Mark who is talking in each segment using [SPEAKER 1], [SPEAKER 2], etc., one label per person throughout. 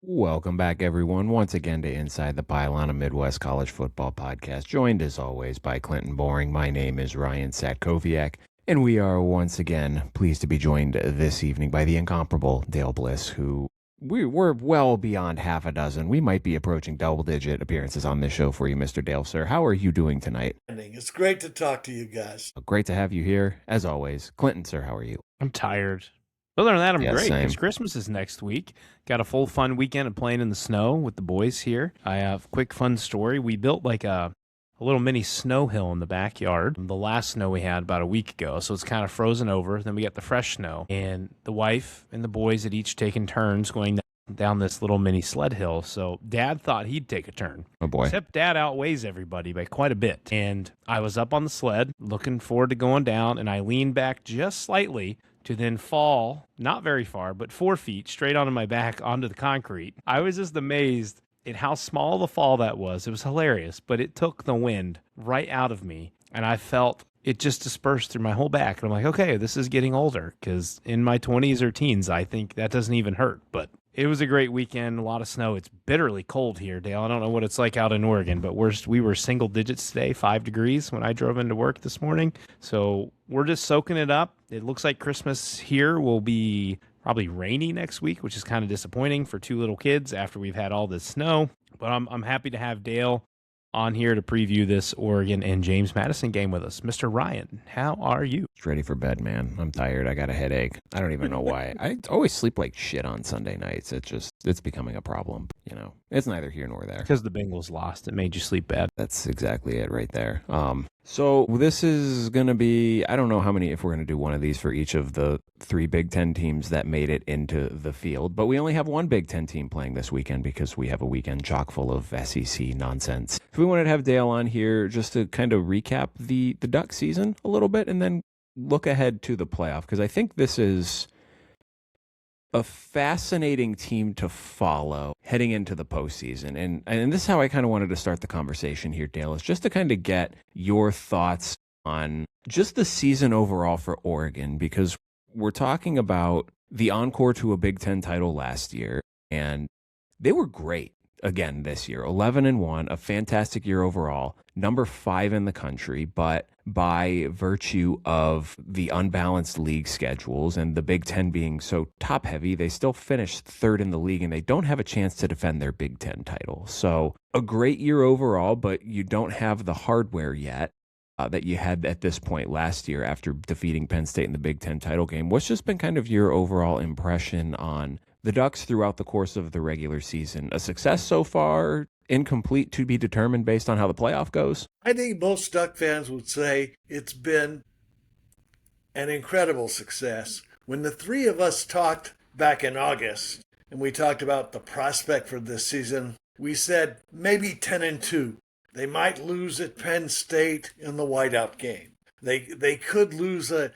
[SPEAKER 1] Welcome back, everyone, once again to Inside the Pylon, a Midwest College Football podcast, joined as always by Clinton Boring. My name is Ryan Satkoviak, and we are once again pleased to be joined this evening by the incomparable Dale Bliss, who we're well beyond half a dozen. We might be approaching double-digit appearances on this show for you, Mr. Dale, sir. How are you doing tonight?
[SPEAKER 2] It's great to talk to you guys.
[SPEAKER 1] Great to have you here, as always. Clinton, sir, how are you?
[SPEAKER 3] I'm tired. Other than that, I'm great
[SPEAKER 1] same.
[SPEAKER 3] because Christmas is next week. Got a full fun weekend of playing in the snow with the boys here. I have a quick fun story. We built like a little mini snow hill in the backyard. The last snow we had about a week ago, so it's kind of frozen over. Then we got the fresh snow, and the wife and the boys had each taken turns going down this little mini sled hill. So Dad thought he'd take a turn.
[SPEAKER 1] Oh boy.
[SPEAKER 3] Except Dad outweighs everybody by quite a bit. And I was up on the sled looking forward to going down, and I leaned back just slightly to then fall, not very far, but 4 feet straight onto my back onto the concrete. I was just amazed at how small the fall that was. It was hilarious, but it took the wind right out of me, and I felt it just dispersed through my whole back. And I'm like, okay, this is getting older, because in my 20s or teens, I think that doesn't even hurt. But it was a great weekend, a lot of snow. It's bitterly cold here, Dale. I don't know what it's like out in Oregon, but we were single digits today, 5 degrees when I drove into work this morning. So we're just soaking it up. It looks like Christmas here will be probably rainy next week, which is kind of disappointing for 2 little kids after we've had all this snow. But I'm happy to have Dale on here to preview this Oregon and James Madison game with us. Mr. Ryan, how are you?
[SPEAKER 1] Just ready for bed, man. I'm tired. I got a headache. I don't even know why. I always sleep like shit on Sunday nights. It's becoming a problem. You know, it's neither here nor there.
[SPEAKER 3] Because the Bengals lost, it made you sleep bad.
[SPEAKER 1] That's exactly it right there. So this is going to be, I don't know how many, if we're going to do one of these for each of the 3 Big Ten teams that made it into the field, but we only have one Big Ten team playing this weekend because we have a weekend chock full of SEC nonsense. So we wanted to have Dale on here just to kind of recap the Duck season a little bit and then look ahead to the playoff, because I think this is a fascinating team to follow heading into the postseason. And this is how I kind of wanted to start the conversation here, Dale, is just to kind of get your thoughts on just the season overall for Oregon, because we're talking about the encore to a Big Ten title last year, and they were great again this year. 11-1, a fantastic year overall, number 5 in the country, but by virtue of the unbalanced league schedules and the Big Ten being so top heavy, they still finished 3rd in the league and they don't have a chance to defend their Big Ten title. So a great year overall, but you don't have the hardware yet that you had at this point last year after defeating Penn State in the Big Ten title game. What's just been kind of your overall impression on the Ducks throughout the course of the regular season? A success so far? Incomplete to be determined based on how the playoff goes?
[SPEAKER 2] I think most Duck fans would say it's been an incredible success. When the 3 of us talked back in August, and we talked about the prospect for this season, we said maybe 10-2. They might lose at Penn State in the whiteout game. They could lose a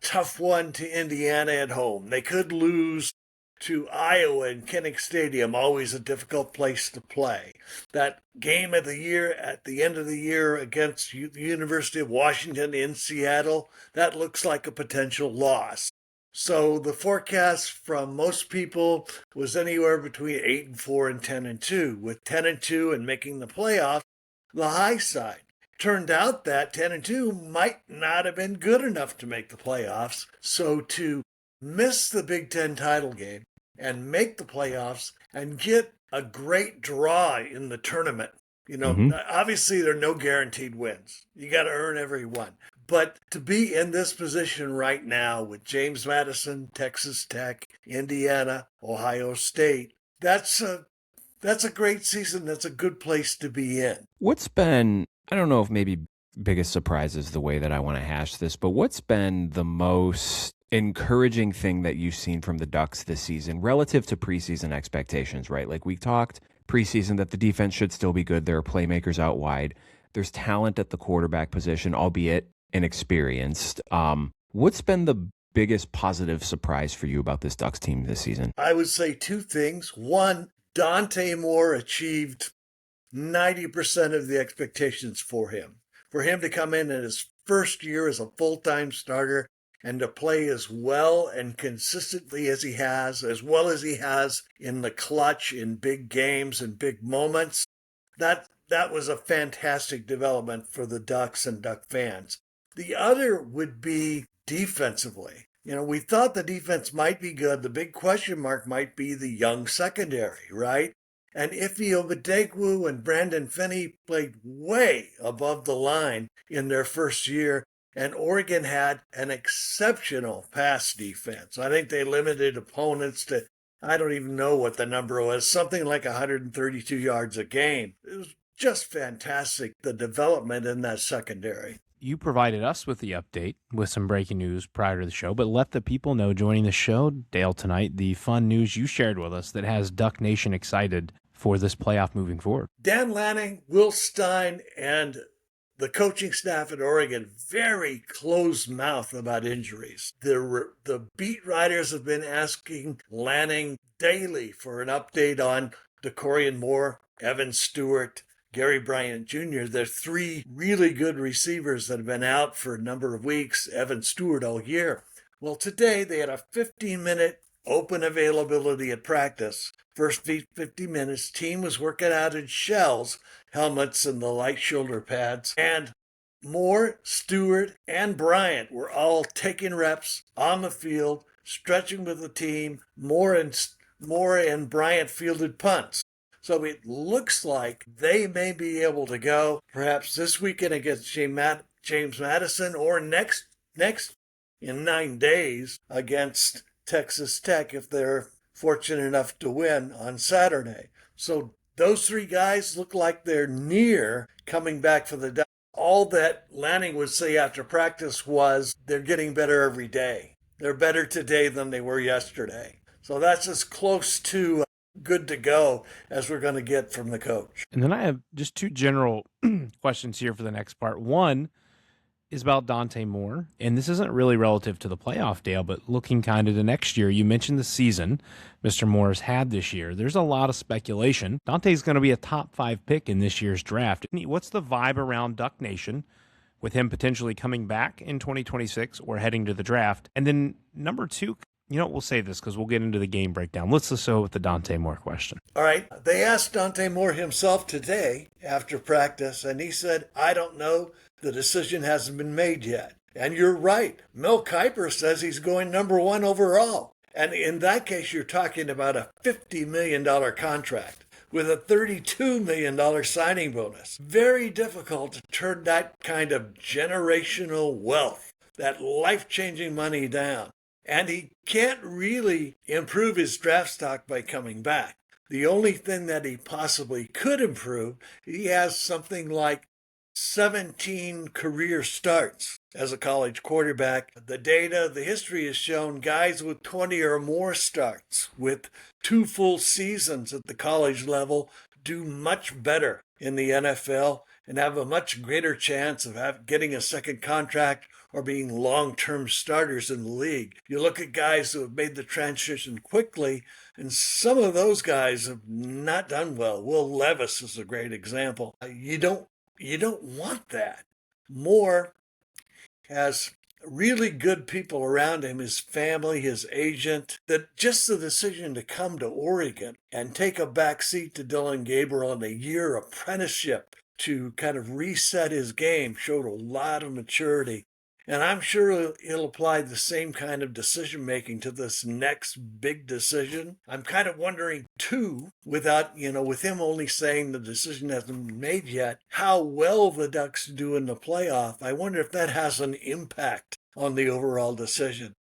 [SPEAKER 2] tough one to Indiana at home. They could lose to Iowa and Kinnick Stadium, always a difficult place to play. That game of the year at the end of the year against the University of Washington in Seattle, that looks like a potential loss. So the forecast from most people was anywhere between 8-4 and 10-2, with 10-2 and making the playoff the high side. Turned out that 10-2 might not have been good enough to make the playoffs, so to miss the Big Ten title game and make the playoffs and get a great draw in the tournament. You know, Obviously there are no guaranteed wins. You got to earn every one. But to be in this position right now with James Madison, Texas Tech, Indiana, Ohio State, that's a great season. That's a good place to be in.
[SPEAKER 1] What's been, I don't know if maybe biggest surprise is the way that I want to hash this, but what's been the most encouraging thing that you've seen from the Ducks this season relative to preseason expectations, right? Like we talked preseason that the defense should still be good. There are playmakers out wide. There's talent at the quarterback position, albeit inexperienced. What's been the biggest positive surprise for you about this Ducks team this season?
[SPEAKER 2] I would say 2 things. One, Dante Moore achieved 90% of the expectations for him. For him to come in his first year as a full-time starter and to play as well and consistently as he has, as well as he has in the clutch in big games and big moments, that was a fantastic development for the Ducks and Duck fans. The other would be defensively. We thought the defense might be good. The big question mark might be the young secondary, right? And Ife Obadegwu and Brandon Finney played way above the line in their first year, and Oregon had an exceptional pass defense. I think they limited opponents to, I don't even know what the number was, something like 132 yards a game. It was just fantastic, the development in that secondary.
[SPEAKER 3] You provided us with the update with some breaking news prior to the show, but let the people know joining the show, Dale, tonight, the fun news you shared with us that has Duck Nation excited for this playoff moving forward.
[SPEAKER 2] Dan Lanning, Will Stein, and the coaching staff at Oregon very closed-mouthed about injuries. The beat writers have been asking Lanning daily for an update on Decorian Moore, Evan Stewart, Gary Bryant Jr. They're three really good receivers that have been out for a number of weeks, Evan Stewart all year. Well, today they had a 15-minute open availability at practice. First 50 minutes, team was working out in shells, helmets and the light shoulder pads. And Moore, Stewart, and Bryant were all taking reps on the field, stretching with the team. Moore and Bryant fielded punts. So it looks like they may be able to go perhaps this weekend against James Madison or next in 9 days against Texas Tech if they're fortunate enough to win on Saturday. So those three guys look like they're near coming back for the Ducks. All that Lanning would say after practice was they're getting better every day. They're better today than they were yesterday. So that's as close to good to go as we're going to get from the coach.
[SPEAKER 3] And then I have just two general questions here for the next part. One is about Dante Moore, and this isn't really relative to the playoff, Dale, but looking kind of to next year. You mentioned the season Mr. Moore has had this year. There's a lot of speculation. Dante's going to be a top 5 pick in this year's draft. What's the vibe around Duck Nation with him potentially coming back in 2026 or heading to the draft? And then number two, we'll save this because we'll get into the game breakdown. Let's just go with the Dante Moore question.
[SPEAKER 2] All right. They asked Dante Moore himself today after practice, and he said, I don't know. The decision hasn't been made yet. And you're right. Mel Kiper says he's going number 1 overall. And in that case, you're talking about a $50 million contract with a $32 million signing bonus. Very difficult to turn that kind of generational wealth, that life-changing money down. And he can't really improve his draft stock by coming back. The only thing that he possibly could improve, he has something like 17 career starts as a college quarterback. The data, the history has shown guys with 20 or more starts with 2 full seasons at the college level do much better in the NFL and have a much greater chance of getting a second contract or being long-term starters in the league. You look at guys who have made the transition quickly, and some of those guys have not done well. Will Levis is a great example. You don't want that. Moore has really good people around him, his family, his agent, that just the decision to come to Oregon and take a back seat to Dylan Gabriel in a year apprenticeship to kind of reset his game showed a lot of maturity. And I'm sure he'll apply the same kind of decision-making to this next big decision. I'm kind of wondering, too, with him only saying the decision hasn't been made yet, how well the Ducks do in the playoff. I wonder if that has an impact on the overall decision.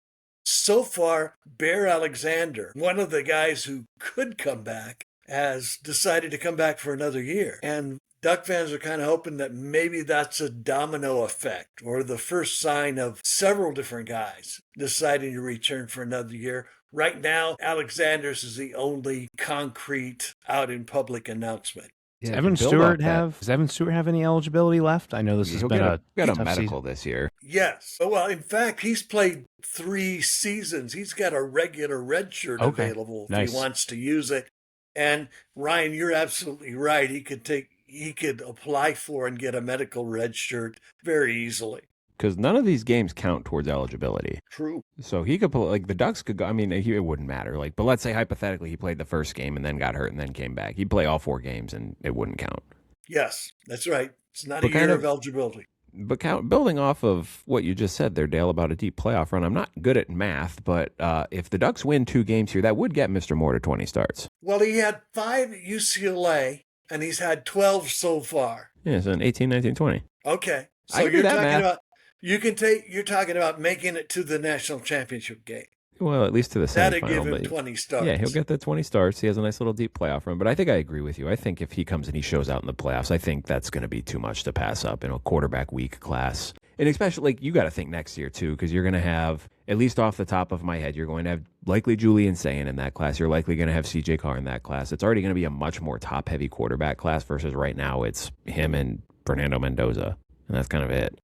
[SPEAKER 2] So far, Bear Alexander, one of the guys who could come back, has decided to come back for another year. And Duck fans are kind of hoping that maybe that's a domino effect or the first sign of several different guys deciding to return for another year. Right now, Alexander's is the only concrete out in public announcement.
[SPEAKER 3] Does Evan Stewart have any eligibility left? I know this has been a
[SPEAKER 1] medical
[SPEAKER 3] season
[SPEAKER 1] this year.
[SPEAKER 2] Yes. Well, in fact, he's played 3 seasons. He's got a regular red shirt available if he wants to use it. And Ryan, you're absolutely right. He could apply for and get a medical red shirt very easily.
[SPEAKER 1] because none of these games count towards eligibility.
[SPEAKER 2] True.
[SPEAKER 1] So he could play, like the Ducks could go. I mean, it wouldn't matter. Like, but let's say hypothetically he played the first game and then got hurt and then came back. He'd play all 4 games and it wouldn't count.
[SPEAKER 2] Yes, that's right. It's not
[SPEAKER 1] But
[SPEAKER 2] a
[SPEAKER 1] kind
[SPEAKER 2] year
[SPEAKER 1] of-
[SPEAKER 2] of eligibility.
[SPEAKER 1] But building off of what you just said there, Dale, about a deep playoff run, I'm not good at math, but if the Ducks win 2 games here, that would get Mr. Moore to 20 starts.
[SPEAKER 2] Well, he had 5 at UCLA, and he's had 12 so far.
[SPEAKER 1] Yeah, so in 18, 19, 20.
[SPEAKER 2] Okay,
[SPEAKER 1] I
[SPEAKER 2] so
[SPEAKER 1] can do
[SPEAKER 2] you're
[SPEAKER 1] that
[SPEAKER 2] talking
[SPEAKER 1] math.
[SPEAKER 2] about you're talking about making it to the national championship game.
[SPEAKER 1] Well, at least to the
[SPEAKER 2] That'd
[SPEAKER 1] semifinal.
[SPEAKER 2] give him
[SPEAKER 1] But
[SPEAKER 2] 20 starts.
[SPEAKER 1] yeah, he'll get the 20 starts. He has a nice little deep playoff run. But I think I agree with you. I think if he comes and he shows out in the playoffs, I think that's going to be too much to pass up in a quarterback weak class. And especially, like, you got to think next year, too, because you're going to have, at least off the top of my head, you're going to have likely Julian Sayin in that class. You're likely going to have CJ Carr in that class. It's already going to be a much more top-heavy quarterback class versus right now it's him and Fernando Mendoza. And that's kind of it.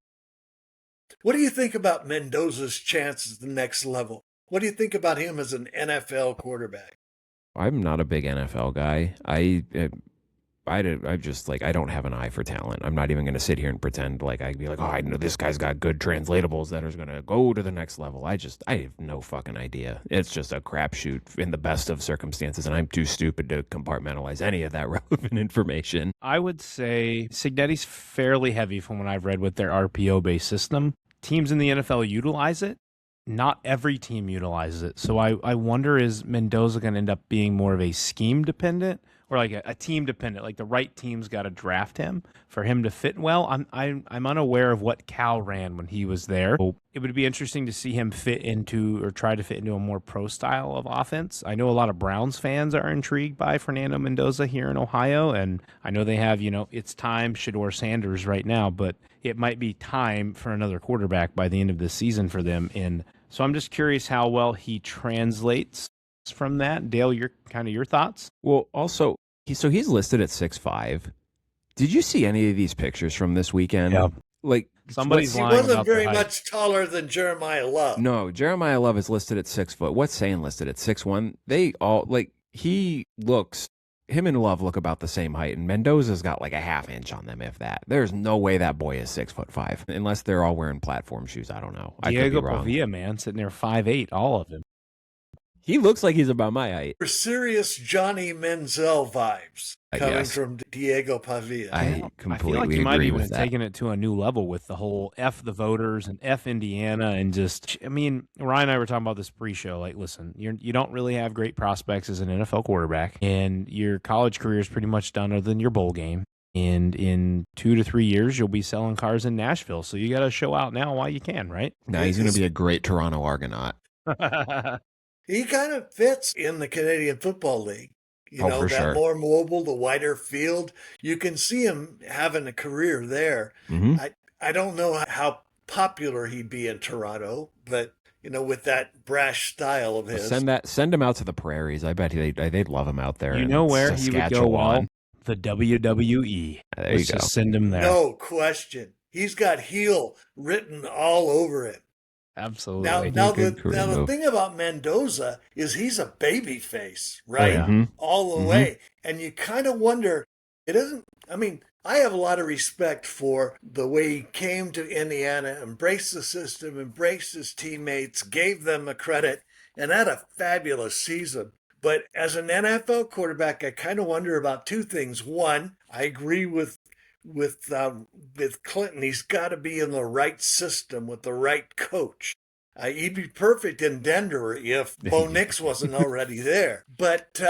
[SPEAKER 2] What do you think about Mendoza's chances at the next level? What do you think about him as an NFL quarterback?
[SPEAKER 1] I'm not a big NFL guy. I just, like, I don't have an eye for talent. I'm not even going to sit here and pretend like I'd be like, oh, I know this guy's got good translatables that are going to go to the next level. I have no fucking idea. It's just a crapshoot in the best of circumstances, and I'm too stupid to compartmentalize any of that relevant information.
[SPEAKER 3] I would say Cignetti's fairly heavy from what I've read with their RPO-based system. Teams in the NFL utilize it. Not every team utilizes it. So I wonder, is Mendoza going to end up being more of a scheme dependent or like a team dependent? Like the right team's got to draft him for him to fit well. I'm unaware of what Cal ran when he was there. So it would be interesting to see him fit into or try to fit into a more pro style of offense. I know a lot of Browns fans are intrigued by Fernando Mendoza here in Ohio, and I know they have, it's time Shedeur Sanders right now, but it might be time for another quarterback by the end of the season for them. And so I'm just curious how well he translates from that. Dale, your thoughts?
[SPEAKER 1] Well, also, he's listed at 6'5". Did you see any of these pictures from this weekend?
[SPEAKER 3] Yeah.
[SPEAKER 1] Like,
[SPEAKER 3] Somebody's
[SPEAKER 2] He
[SPEAKER 3] lying
[SPEAKER 2] wasn't
[SPEAKER 3] about their
[SPEAKER 2] very
[SPEAKER 3] height.
[SPEAKER 2] much taller than Jeremiah Love.
[SPEAKER 1] no, Jeremiah Love is listed at 6 foot. What's Sayin listed at 6'1"? They all, like, him and Love look about the same height, and Mendoza's got like a half inch on them, if that. There's no way that boy is 6'5", unless they're all wearing platform shoes. I don't know. I could
[SPEAKER 3] Diego
[SPEAKER 1] be wrong.
[SPEAKER 3] Pavia, man, sitting there 5'8", all of them.
[SPEAKER 1] He looks like he's about my height.
[SPEAKER 2] Serious Johnny Manziel vibes coming
[SPEAKER 1] Yes.
[SPEAKER 2] from Diego Pavia.
[SPEAKER 1] I completely
[SPEAKER 3] I feel like you might
[SPEAKER 1] agree
[SPEAKER 3] even
[SPEAKER 1] with
[SPEAKER 3] have
[SPEAKER 1] that.
[SPEAKER 3] taken it to a new level with the whole F the voters and F Indiana and just, I mean, Ryan and I were talking about this pre-show. Like, listen, you don't really have great prospects as an NFL quarterback, and your college career is pretty much done other than your bowl game. And in 2 to 3 years, you'll be selling cars in Nashville. So you got to show out now while you can, right?
[SPEAKER 1] Now he's going to be a great Toronto Argonaut.
[SPEAKER 2] He kind of fits in the Canadian Football League.
[SPEAKER 1] Oh, for
[SPEAKER 2] that
[SPEAKER 1] sure.
[SPEAKER 2] more mobile, the wider field. You can see him having a career there.
[SPEAKER 1] Mhm.
[SPEAKER 2] I don't know how popular he'd be in Toronto, but with that brash style of his.
[SPEAKER 1] Send him out to the prairies. I bet they'd love him out there.
[SPEAKER 3] You
[SPEAKER 1] in
[SPEAKER 3] know where he would go
[SPEAKER 1] Saskatchewan.
[SPEAKER 3] well? The WWE.
[SPEAKER 1] There you
[SPEAKER 3] Let's
[SPEAKER 1] go.
[SPEAKER 3] just send him there.
[SPEAKER 2] No question. He's got heel written all over it.
[SPEAKER 3] Absolutely.
[SPEAKER 2] Now
[SPEAKER 1] good
[SPEAKER 2] the
[SPEAKER 1] career move.
[SPEAKER 2] thing about Mendoza is he's a baby face, right?
[SPEAKER 3] yeah.
[SPEAKER 1] Mhm.
[SPEAKER 2] All the
[SPEAKER 1] Mhm.
[SPEAKER 2] way. And you kind of wonder, I have a lot of respect for the way he came to Indiana, embraced the system, embraced his teammates, gave them the credit, and had a fabulous season. But as an NFL quarterback, I kind of wonder about 2 things. One, I agree with Clinton. He's got to be in the right system with the right coach. He'd be perfect in Denver if Bo Nix wasn't already there. But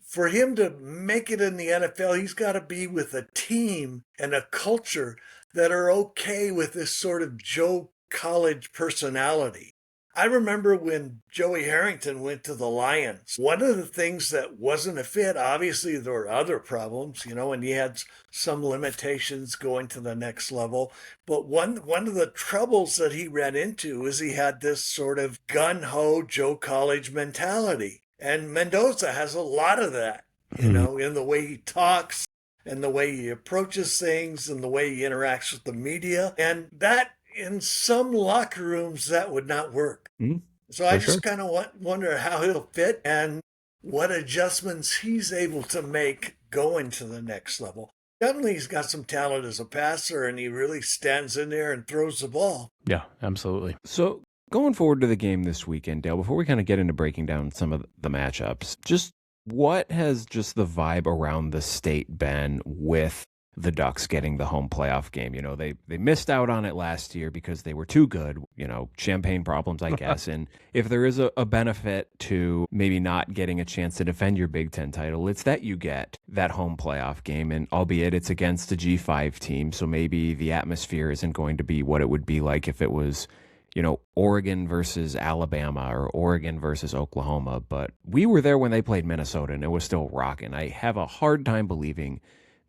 [SPEAKER 2] for him to make it in the NFL, he's got to be with a team and a culture that are okay with this sort of Joe College personality. I remember when Joey Harrington went to the Lions. One of the things that wasn't a fit, obviously there were other problems, and he had some limitations going to the next level. But one of the troubles that he ran into is he had this sort of gun-ho Joe College mentality. And Mendoza has a lot of that, in the way he talks and the way he approaches things and the way he interacts with the media. And that, in some locker rooms, that would not work.
[SPEAKER 1] Mhm.
[SPEAKER 2] So I
[SPEAKER 1] For
[SPEAKER 2] just
[SPEAKER 1] sure.
[SPEAKER 2] kind of wonder how he'll fit and what adjustments he's able to make going to the next level. Definitely he's got some talent as a passer, and he really stands in there and throws the ball.
[SPEAKER 3] Yeah, absolutely.
[SPEAKER 1] So going forward to the game this weekend, Dale, before we kind of get into breaking down some of the matchups, just what has just the vibe around the state been with the Ducks getting the home playoff game? You know, they missed out on it last year because they were too good, you know, champagne problems, I guess. And if there is a benefit to maybe not getting a chance to defend your Big Ten title, it's that you get that home playoff game. And albeit it's against a G5 team, so maybe the atmosphere isn't going to be what it would be like if it was, you know, Oregon versus Alabama or Oregon versus Oklahoma. But we were there when they played Minnesota and it was still rocking. I have a hard time believing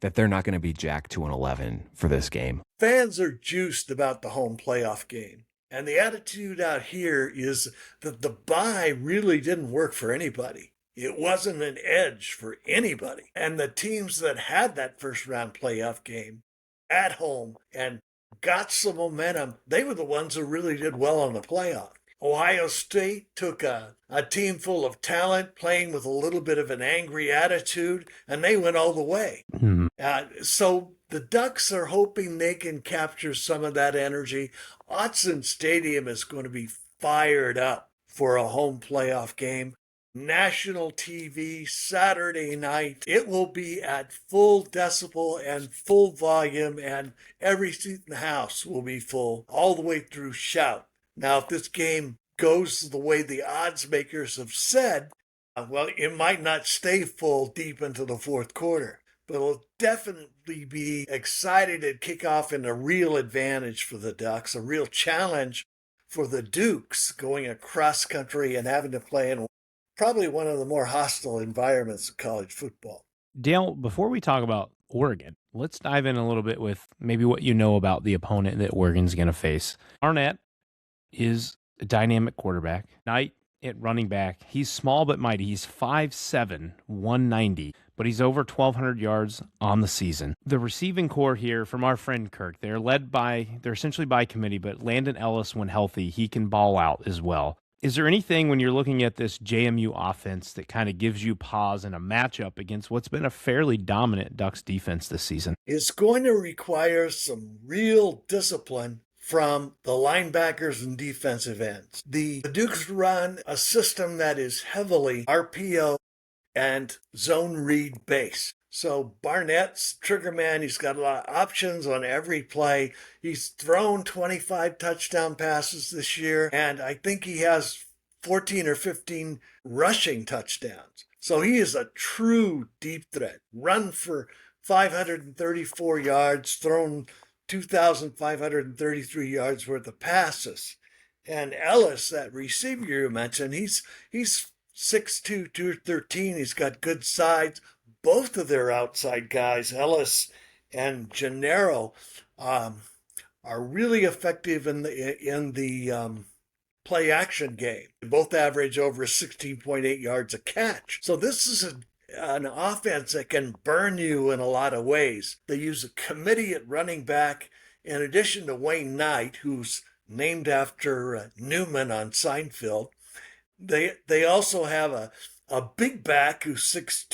[SPEAKER 1] that they're not going to be Jack 2-11 for this game.
[SPEAKER 2] Fans are juiced about the home playoff game. And the attitude out here is that the bye really didn't work for anybody. It wasn't an edge for anybody. And the teams that had that first round playoff game at home and got some momentum, they were the ones who really did well on the playoff. Ohio State took a team full of talent playing with a little bit of an angry attitude, and they went all the way. So the Ducks are hoping they can capture some of that energy. Autzen Stadium is going to be fired up for a home playoff game. National TV Saturday night. It will be at full decibel and full volume, and every seat in the house will be full all the way through shout. Now, if this game goes the way the odds makers have said, well, it might not stay full deep into the fourth quarter, but it'll definitely be excited at kickoff and a real advantage for the Ducks, a real challenge for the Dukes going across country and having to play in probably one of the more hostile environments of college football.
[SPEAKER 3] Dale, before we talk about Oregon, let's dive in a little bit with maybe what you know about the opponent that Oregon's going to face. Barnett is a dynamic quarterback. Knight at running back. He's small but mighty. He's 5'7", 190, but he's over 1,200 yards on the season. The receiving core here from our friend Kirk, they're essentially by committee, but Landon Ellis, when healthy, he can ball out as well. Is there anything when you're looking at this JMU offense that kind of gives you pause in a matchup against what's been a fairly dominant Ducks defense this season?
[SPEAKER 2] It's going to require some real discipline from the linebackers and defensive ends. The Dukes run a system that is heavily RPO and zone read based. So Barnett's trigger man, he's got a lot of options on every play. He's thrown 25 touchdown passes this year, and I think he has 14 or 15 rushing touchdowns. So he is a true deep threat. Run for 534 yards, thrown 2,533 yards worth of passes. And Ellis, that receiver you mentioned, he's 6'2", 213. He's got good sides. Both of their outside guys, Ellis and Gennaro, are really effective in the play action game. They both average over 16.8 yards a catch. So this is an offense that can burn you in a lot of ways. They use a committee at running back in addition to Wayne Knight, who's named after Newman on Seinfeld. They also have a big back who's 6'2",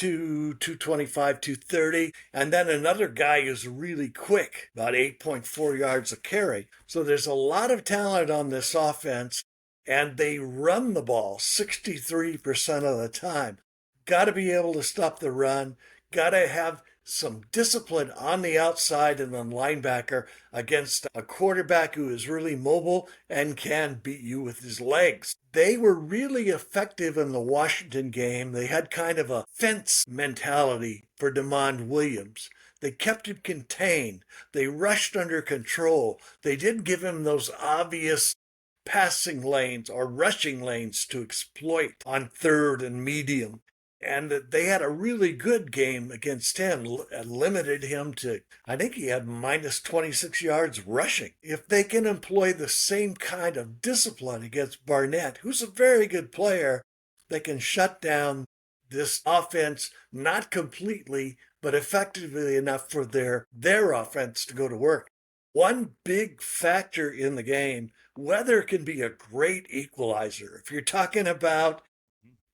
[SPEAKER 2] 225, 230, and then another guy who's really quick, about 8.4 yards a carry. So there's a lot of talent on this offense, and they run the ball 63% of the time. Got to be able to stop the run, got to have some discipline on the outside and on linebacker against a quarterback who is really mobile and can beat you with his legs. They were really effective in the Washington game. They had kind of a fence mentality for DeMond Williams. They kept him contained. They rushed under control. They didn't give him those obvious passing lanes or rushing lanes to exploit on third and medium. And they had a really good game against him, limited him to, I think he had minus 26 yards rushing. If they can employ the same kind of discipline against Barnett, who's a very good player, they can shut down this offense, not completely, but effectively enough for their offense to go to work. One big factor in the game, weather can be a great equalizer. If you're talking about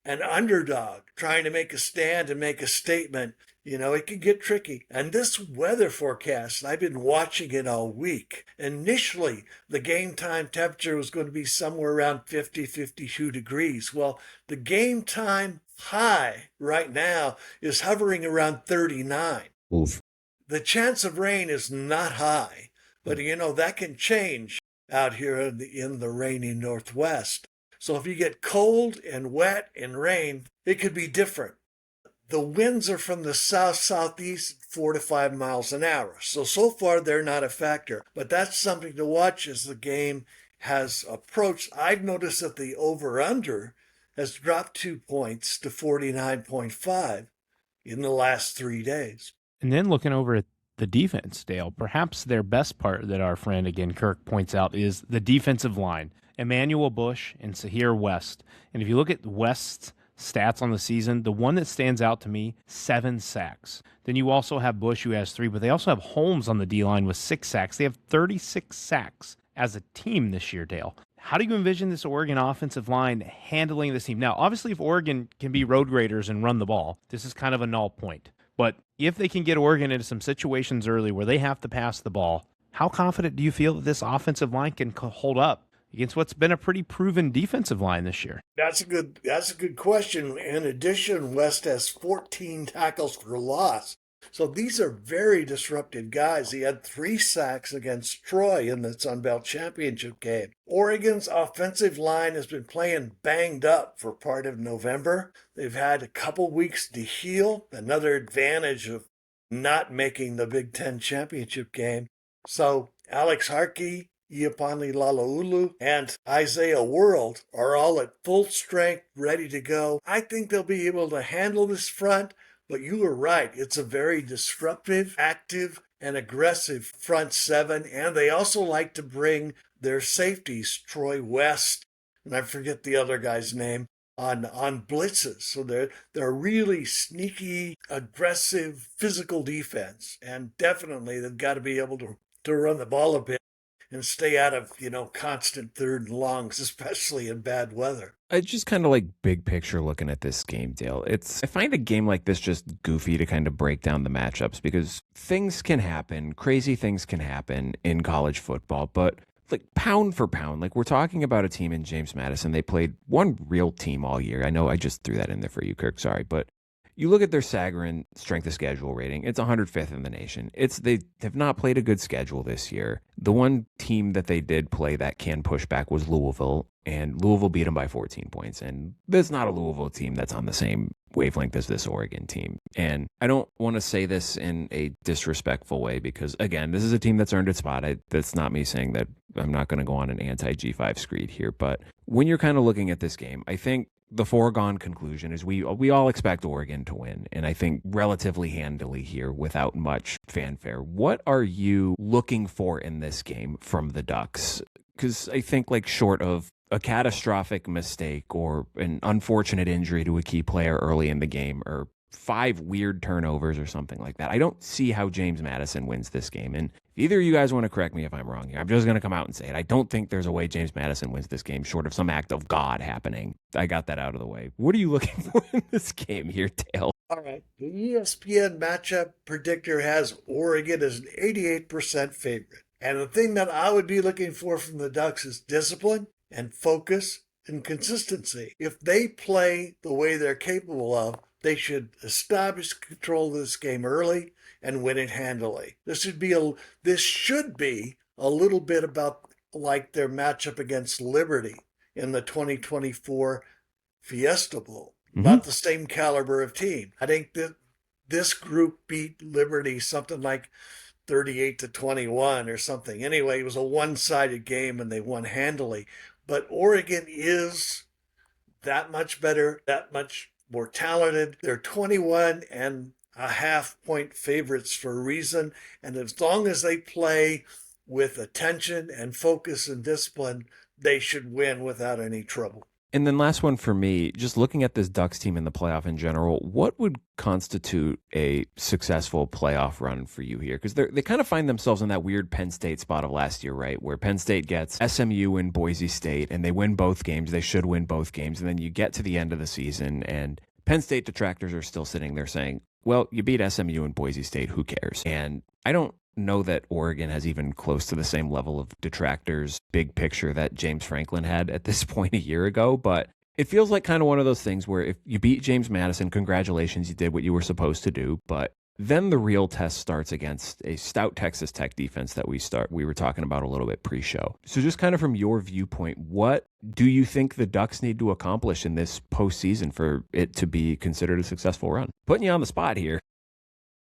[SPEAKER 2] an underdog trying to make a stand and make a statement, It can get tricky. And this weather forecast, I've been watching it all week. Initially, the game time temperature was going to be somewhere around 50, 52 degrees. Well, the game time high right now is hovering around 39.
[SPEAKER 1] Oof.
[SPEAKER 2] The chance of rain is not high, but that can change out here in the rainy Northwest. So if you get cold and wet and rain, it could be different. The winds are from the south-southeast, 4 to 5 miles an hour. So far, they're not a factor. But that's something to watch as the game has approached. I've noticed that the over-under has dropped 2 points to 49.5 in the last 3 days.
[SPEAKER 3] And then looking over at the defense, Dale, perhaps their best part that our friend, again, Kirk, points out is the defensive line. Emmanuel Bush and Sahir West. And if you look at West's stats on the season, the one that stands out to me, 7 sacks. Then you also have Bush, who has 3, but they also have Holmes on the D-line with 6 sacks. They have 36 sacks as a team this year, Dale. How do you envision this Oregon offensive line handling this team? Now, obviously, if Oregon can be road graders and run the ball, this is kind of a null point. But if they can get Oregon into some situations early where they have to pass the ball, how confident do you feel that this offensive line can hold up against what's been a pretty proven defensive line this year?
[SPEAKER 2] That's a good question. In addition, West has 14 tackles for loss. So these are very disruptive guys. He had 3 sacks against Troy in the Sun Belt Championship game. Oregon's offensive line has been playing banged up for part of November. They've had a couple weeks to heal, another advantage of not making the Big Ten Championship game. So Alex Harkey, Iapani Lalaulu, and Isaiah World are all at full strength, ready to go. I think they'll be able to handle this front. But you are right. It's a very disruptive, active, and aggressive front 7. And they also like to bring their safeties, Troy West, and I forget the other guy's name, on blitzes. So they're really sneaky, aggressive, physical defense. And definitely they've got to be able to run the ball a bit and stay out of, constant third and longs, especially in bad weather.
[SPEAKER 1] I just kind of like big picture looking at this game, Dale. I find a game like this just goofy to kind of break down the matchups because things can happen, crazy things can happen in college football, but like pound for pound, like we're talking about a team in James Madison. They played one real team all year. I know I just threw that in there for you, Kirk. Sorry, but you look at their Sagarin strength of schedule rating, it's 105th in the nation. They have not played a good schedule this year. The one team that they did play that can push back was Louisville, and Louisville beat them by 14 points. And there's not a Louisville team that's on the same wavelength as this Oregon team. And I don't want to say this in a disrespectful way because, again, this is a team that's earned its spot. That's not me saying that I'm not going to go on an anti-G5 screed here. But when you're kind of looking at this game, I think the foregone conclusion is we all expect Oregon to win, and I think relatively handily here without much fanfare. What are you looking for in this game from the Ducks? Because I think like short of a catastrophic mistake or an unfortunate injury to a key player early in the game or 5 weird turnovers or something like that, I don't see how James Madison wins this game. And if either of you guys want to correct me if I'm wrong here, I'm just going to come out and say it. I don't think there's a way James Madison wins this game short of some act of God happening. I got that out of the way. What are you looking for in this game here, Dale?
[SPEAKER 2] All right. The ESPN matchup predictor has Oregon as an 88% favorite. And the thing that I would be looking for from the Ducks is discipline and focus and consistency. If they play the way they're capable of, they should establish control of this game early and win it handily. This should be a little bit about like their matchup against Liberty in the 2024 Fiesta Bowl. About the same caliber of team. I think that this group beat Liberty something like 38-21 or something. Anyway, it was a one-sided game and they won handily. But Oregon is that much better, that much more talented. They're 21.5 point favorites for a reason. And as long as they play with attention and focus and discipline, they should win without any trouble.
[SPEAKER 1] And then last one for me, just looking at this Ducks team in the playoff in general, what would constitute a successful playoff run for you here? Because they kind of find themselves in that weird Penn State spot of last year, right? Where Penn State gets SMU and Boise State, and they win both games. They should win both games. And then you get to the end of the season, and Penn State detractors are still sitting there saying, Well, you beat SMU and Boise State. Who cares? And I don't know that Oregon has even close to the same level of detractors, big picture that James Franklin had at this point a year ago. But it feels like kind of one of those things where if you beat James Madison, congratulations, you did what you were supposed to do. But then the real test starts against a stout Texas Tech defense that we were talking about a little bit pre-show. So just kind of from your viewpoint, what do you think the Ducks need to accomplish in this postseason for it to be considered a successful run? Putting you on the spot here.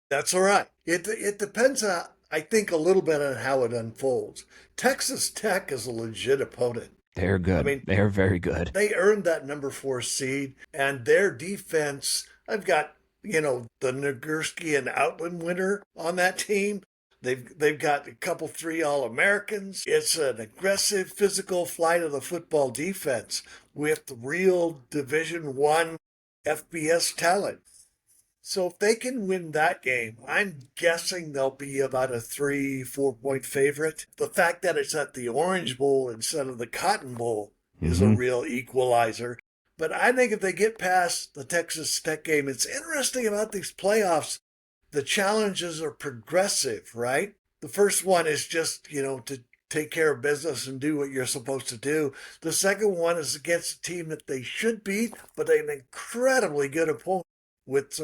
[SPEAKER 2] That's all right. It depends, I think, a little bit on how it unfolds. Texas Tech is a legit opponent.
[SPEAKER 1] They're good. I mean, they're very good.
[SPEAKER 2] They earned that number 4 seed, and their defense, I've got, the Nagurski and Outland winner on that team. They've got a couple 3 All-Americans. It's an aggressive, physical flight of the football defense with real Division I FBS talent. So if they can win that game, I'm guessing they'll be about a 3-4 point favorite. The fact that it's at the Orange Bowl instead of the Cotton Bowl is a real equalizer. But I think if they get past the Texas Tech game, it's interesting about these playoffs. The challenges are progressive, right? The first one is just, to take care of business and do what you're supposed to do. The second one is against a team that they should beat, but an incredibly good opponent with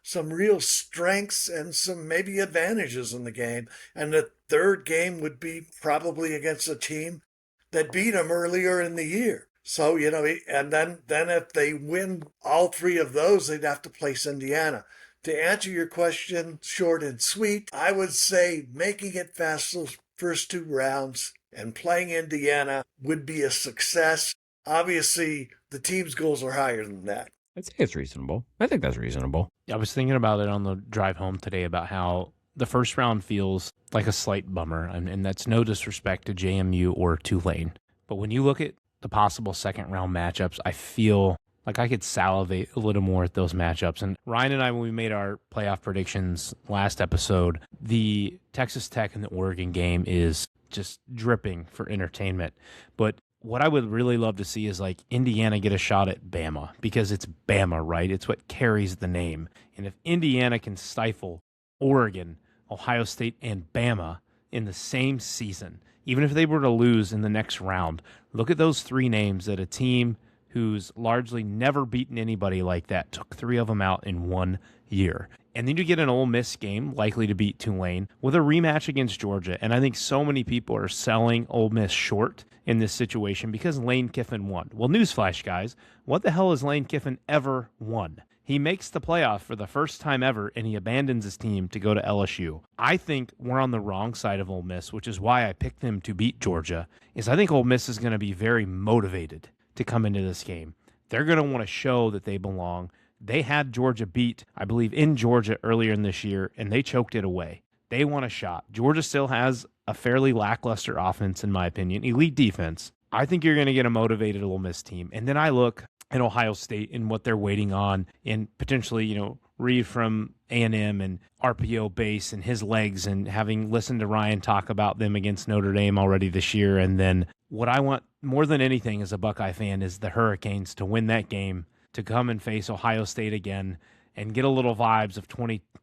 [SPEAKER 2] some real strengths and some maybe advantages in the game. And the third game would be probably against a team that beat them earlier in the year. So, and then if they win all 3 of those, they'd have to place Indiana. To answer your question short and sweet, I would say making it past those first 2 rounds and playing Indiana would be a success. Obviously, the team's goals are higher than that.
[SPEAKER 1] I'd say it's reasonable. I think that's reasonable.
[SPEAKER 3] I was thinking about it on the drive home today about how the first round feels like a slight bummer, and that's no disrespect to JMU or Tulane. But when you look at the possible second round matchups, I feel like I could salivate a little more at those matchups. And Ryan and I, when we made our playoff predictions last episode, the Texas Tech and the Oregon game is just dripping for entertainment. But what I would really love to see is like Indiana get a shot at Bama, because it's Bama, right? It's what carries the name. And if Indiana can stifle Oregon, Ohio State, and Bama in the same season, even if they were to lose in the next round, look at those 3 names that a team who's largely never beaten anybody like that took 3 of them out in 1 year. And then you get an Ole Miss game likely to beat Tulane with a rematch against Georgia. And I think so many people are selling Ole Miss short in this situation because Lane Kiffin won. Well, newsflash, guys, what the hell has Lane Kiffin ever won? He makes the playoff for the first time ever, and he abandons his team to go to LSU. I think we're on the wrong side of Ole Miss, which is why I picked them to beat Georgia, is I think Ole Miss is going to be very motivated to come into this game. They're going to want to show that they belong. They had Georgia beat, I believe, in Georgia earlier in this year, and they choked it away. They want a shot. Georgia still has a fairly lackluster offense, in my opinion, elite defense. I think you're going to get a motivated Ole Miss team. And then I look at Ohio State and what they're waiting on, and potentially, Reed from A&M and RPO base and his legs, and having listened to Ryan talk about them against Notre Dame already this year. And then what I want more than anything as a Buckeye fan is the Hurricanes to win that game, to come and face Ohio State again and get a little vibes of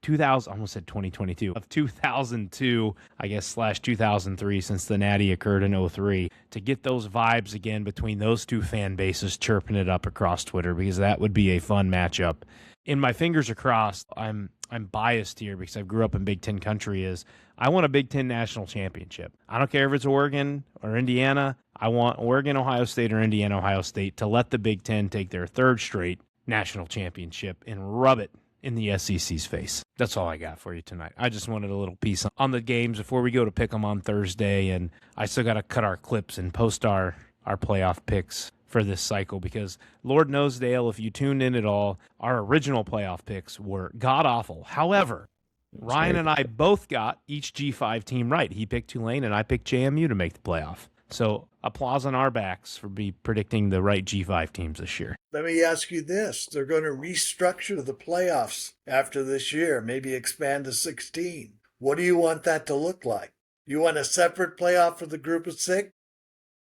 [SPEAKER 3] 2000, almost said 2022, of 2002, I guess, /2003, since the Natty occurred in 2003, to get those vibes again between those 2 fan bases, chirping it up across Twitter, because that would be a fun matchup. And my fingers are crossed. I'm biased here because I grew up in Big Ten country. Is I want a Big Ten national championship. I don't care if it's Oregon or Indiana. I want Oregon, Ohio State, or Indiana, Ohio State to let the Big Ten take their 3rd straight national championship and rub it in the SEC's face. That's all I got for you tonight. I just wanted a little piece on the games before we go to pick them on Thursday, and I still got to cut our clips and post our playoff picks for this cycle, because Lord knows, Dale, if you tuned in at all, our original playoff picks were god-awful. However, Ryan and I both got each G5 team right. He picked Tulane, and I picked JMU to make the playoff. So applause on our backs for predicting the right G5 teams this year.
[SPEAKER 2] Let me ask you this. They're going to restructure the playoffs after this year, maybe expand to 16. What do you want that to look like? You want a separate playoff for the group of 6?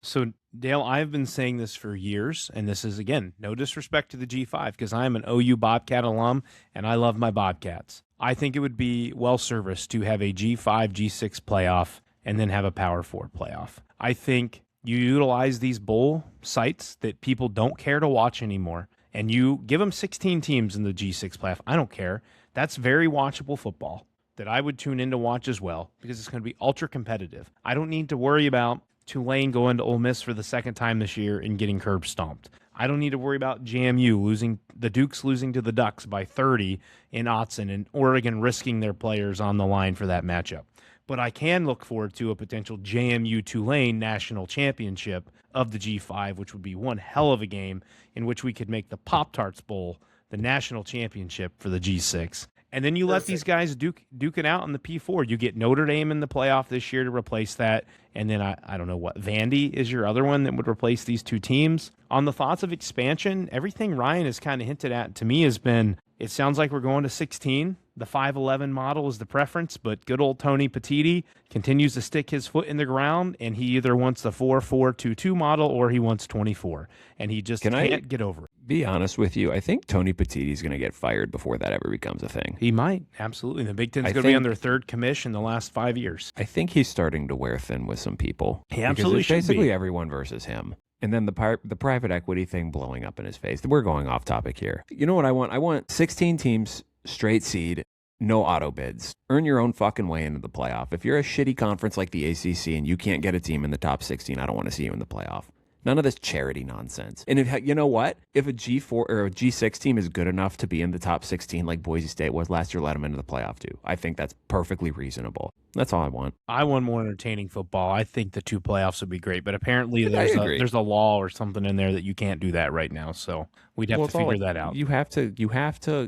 [SPEAKER 3] So, Dale, I've been saying this for years, and this is, again, no disrespect to the G5 because I am an OU Bobcat alum and I love my Bobcats. I think it would be well serviced to have a G5, G6 playoff and then have a Power 4 playoff. I think you utilize these bowl sites that people don't care to watch anymore, and you give them 16 teams in the G6 playoff. I don't care. That's very watchable football that I would tune in to watch as well because it's going to be ultra competitive. I don't need to worry about Tulane going to Ole Miss for the second time this year and getting curb stomped. I don't need to worry about JMU losing, the Dukes losing to the Ducks by 30 in Autzen, and Oregon risking their players on the line for that matchup. But I can look forward to a potential JMU Tulane national championship of the G5, which would be one hell of a game in which we could make the Pop-Tarts Bowl the national championship for the G6. And then you let these guys duke it out in the P4. You get Notre Dame in the playoff this year to replace that. And then I don't know what, Vandy is your other one that would replace these two teams. On the thoughts of expansion, everything Ryan has kind of hinted at to me has been, it sounds like we're going to 16. The 5-11 model is the preference, but good old Tony Petitti continues to stick his foot in the ground, and he either wants the 4-4-2-2 model or he wants 24, and he just can't get over it.
[SPEAKER 1] Be honest with you, I think Tony Petitti's going to get fired before that ever becomes a thing.
[SPEAKER 3] He might, absolutely. The Big Ten's going to be on their third commission in the last 5 years.
[SPEAKER 1] I think he's starting to wear thin with some people.
[SPEAKER 3] He absolutely should be.
[SPEAKER 1] Basically everyone versus him. And then the private equity thing blowing up in his face. We're going off topic here. You know what I want? I want 16 teams, straight seed, no auto bids. Earn your own fucking way into the playoff. If you're a shitty conference like the ACC and you can't get a team in the top 16, I don't want to see you in the playoff. None of this charity nonsense. And if you know what? If a G4 or a G6 team is good enough to be in the top 16 like Boise State was last year, let them into the playoff too. I think that's perfectly reasonable. That's all I want.
[SPEAKER 3] I want more entertaining football. I think the two playoffs would be great, but apparently there's a law or something in there that you can't do that right now. So we'd have to figure that out.
[SPEAKER 1] You have to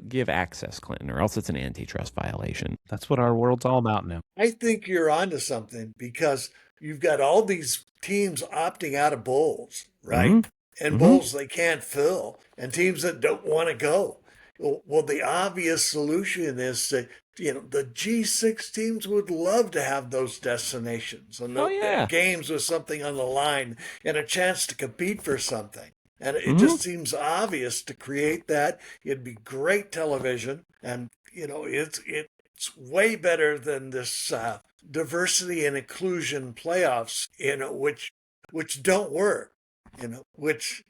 [SPEAKER 1] give access, Clinton, or else it's an antitrust violation.
[SPEAKER 3] That's what our world's all about now.
[SPEAKER 2] I think you're onto something because you've got all these teams opting out of bowls, right?
[SPEAKER 1] Mm-hmm.
[SPEAKER 2] And bowls they can't fill, and teams that don't want to go. Well, the obvious solution is to, the G6 teams would love to have those destinations and games with something on the line and a chance to compete for something. And it just seems obvious to create that. It'd be great television, and it's way better than this diversity and inclusion playoffs, which don't work, which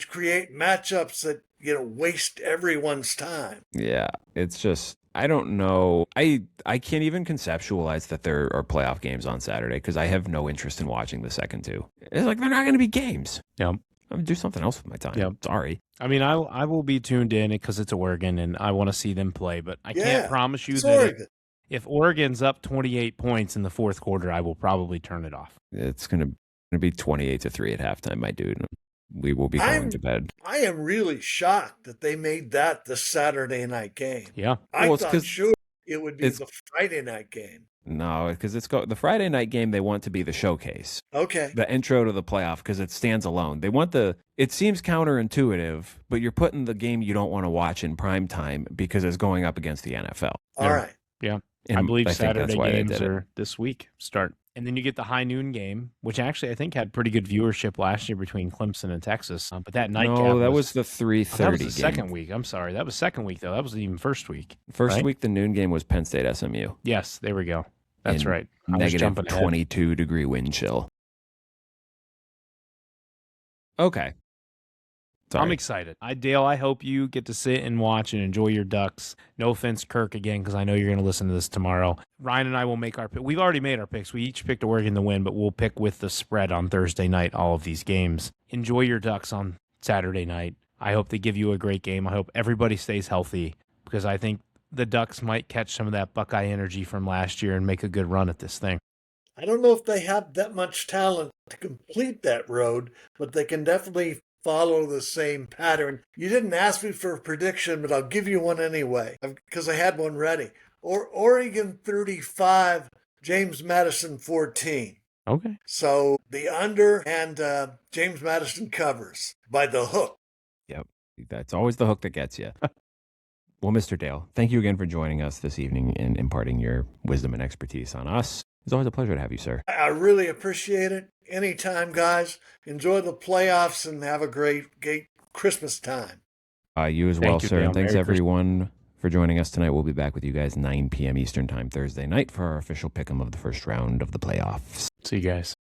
[SPEAKER 2] create matchups that waste everyone's time.
[SPEAKER 1] Yeah, it's just, I don't know. I can't even conceptualize that there are playoff games on Saturday because I have no interest in watching the second two. It's like they're not going to be games.
[SPEAKER 3] Yeah,
[SPEAKER 1] I'm gonna do something else with my time.
[SPEAKER 3] Yeah,
[SPEAKER 1] sorry.
[SPEAKER 3] I mean, I will be tuned in because it's Oregon and I want to see them play, but I can't promise you that if Oregon's up 28 points in the fourth quarter, I will probably turn it off.
[SPEAKER 1] It's gonna be 28-3 at halftime, my dude. We will be going to bed.
[SPEAKER 2] I am really shocked that they made that the Saturday night game.
[SPEAKER 3] Yeah.
[SPEAKER 2] I thought sure it would be the Friday night game.
[SPEAKER 1] No, because the Friday night game they want to be the showcase.
[SPEAKER 2] Okay.
[SPEAKER 1] The intro to the playoff because it stands alone. They want it seems counterintuitive, but you're putting the game you don't want to watch in prime time because it's going up against the NFL.
[SPEAKER 2] All right.
[SPEAKER 3] Yeah.
[SPEAKER 1] And
[SPEAKER 3] I believe Saturday games are this week start. And then you get the high noon game, which actually I think had pretty good viewership last year between Clemson and Texas. But that nightcap
[SPEAKER 1] was the 3:30
[SPEAKER 3] that was the
[SPEAKER 1] game.
[SPEAKER 3] Second week. I'm sorry. That was second week, though. That wasn't even first week.
[SPEAKER 1] First week, the noon game was Penn State SMU.
[SPEAKER 3] Yes, there we go. That's right.
[SPEAKER 1] Negative 22-degree wind chill. Okay. Sorry.
[SPEAKER 3] I'm excited. Dale, I hope you get to sit and watch and enjoy your Ducks. No offense, Kirk, again, because I know you're going to listen to this tomorrow. Ryan and I will make our pick. We've already made our picks. We each picked Oregon to win, but we'll pick with the spread on Thursday night, all of these games. Enjoy your Ducks on Saturday night. I hope they give you a great game. I hope everybody stays healthy because I think the Ducks might catch some of that Buckeye energy from last year and make a good run at this thing.
[SPEAKER 2] I don't know if they have that much talent to complete that road, but they can definitely follow the same pattern. You didn't ask me for a prediction, but I'll give you one anyway because I had one ready. Oregon 35, James Madison 14.
[SPEAKER 3] Okay.
[SPEAKER 2] So the under and James Madison covers by the hook.
[SPEAKER 1] Yep. That's always the hook that gets you. Well, Mr. Dale, thank you again for joining us this evening and imparting your wisdom and expertise on us. It's always a pleasure to have you, sir.
[SPEAKER 2] I really appreciate it. Anytime, guys. Enjoy the playoffs and have a great Christmas time.
[SPEAKER 1] You as well,
[SPEAKER 3] Thank you,
[SPEAKER 1] sir.
[SPEAKER 3] Dale.
[SPEAKER 1] And thanks
[SPEAKER 3] Merry Christmas.
[SPEAKER 1] everyone for joining us tonight. We'll be back with you guys 9 p.m. Eastern Time Thursday night for our official pick'em of the first round of the playoffs.
[SPEAKER 3] See you guys.